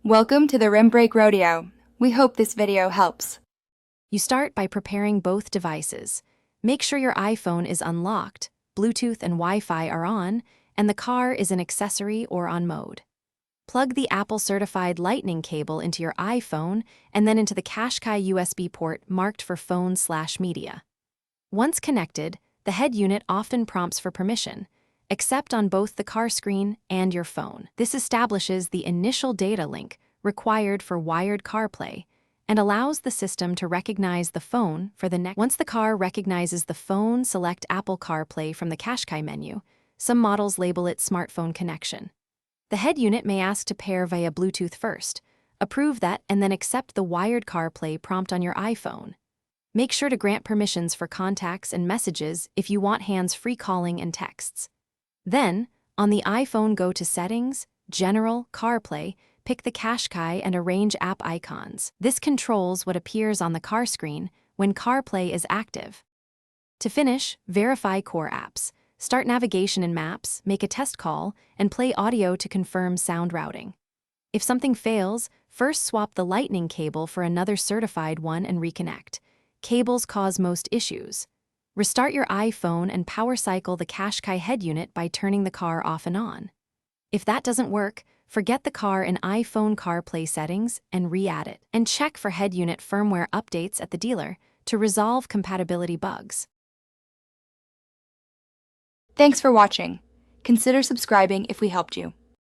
Welcome to the Rim Break Rodeo. We hope this video helps. You start by preparing both devices. Make sure your iPhone is unlocked, Bluetooth and Wi-Fi are on, and the car is an accessory or on mode. Plug the Apple-certified Lightning cable into your iPhone and then into the Qashqai USB port marked for phone/media. Once connected, the head unit often prompts for permission, except on both the car screen and your phone. This establishes the initial data link required for wired CarPlay and allows the system to recognize the phone for the next. Once the car recognizes the phone, select Apple CarPlay from the Qashqai menu. Some models label it smartphone connection. The head unit may ask to pair via Bluetooth first. Approve that and then accept the wired CarPlay prompt on your iPhone. Make sure to grant permissions for contacts and messages if you want hands-free calling and texts. Then, on the iPhone, go to Settings, General, CarPlay, pick the Qashqai and arrange app icons. This controls what appears on the car screen when CarPlay is active. To finish, verify core apps. Start navigation in Maps, make a test call, and play audio to confirm sound routing. If something fails, first swap the Lightning cable for another certified one and reconnect. Cables cause most issues. Restart your iPhone and power cycle the Qashqai head unit by turning the car off and on. If that doesn't work, forget the car in iPhone CarPlay settings and re-add it. And check for head unit firmware updates at the dealer to resolve compatibility bugs. Thanks for watching. Consider subscribing if we helped you.